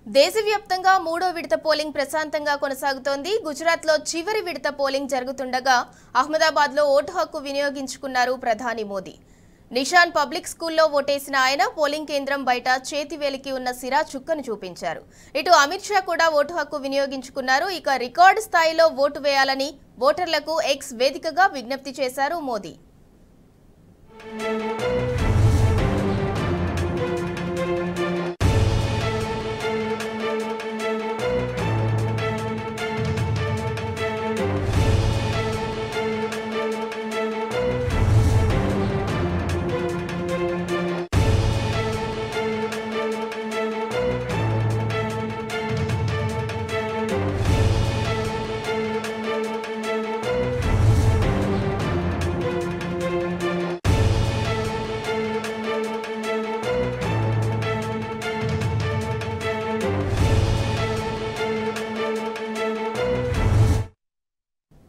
దేశవ్యాప్తంగా మూడో విడత పోలింగ్ ప్రశాంతంగా కొనసాగుతోంది. గుజరాత్లో చివరి విడత పోలింగ్ జరుగుతుండగా అహ్మదాబాద్లో ఓటు హక్కు వినియోగించుకున్నారు ప్రధాని మోదీ. నిషాన్ పబ్లిక్ స్కూల్లో ఓటేసిన ఆయన పోలింగ్ కేంద్రం బయట చేతివేలికి ఉన్న సిరా చుక్కను చూపించారు. ఇటు అమిత్ షా కూడా ఓటు హక్కు వినియోగించుకున్నారు. ఇక రికార్డు స్థాయిలో ఓటు వేయాలని ఓటర్లకు ఎక్స్ వేదికగా విజ్ఞప్తి చేశారు మోదీ.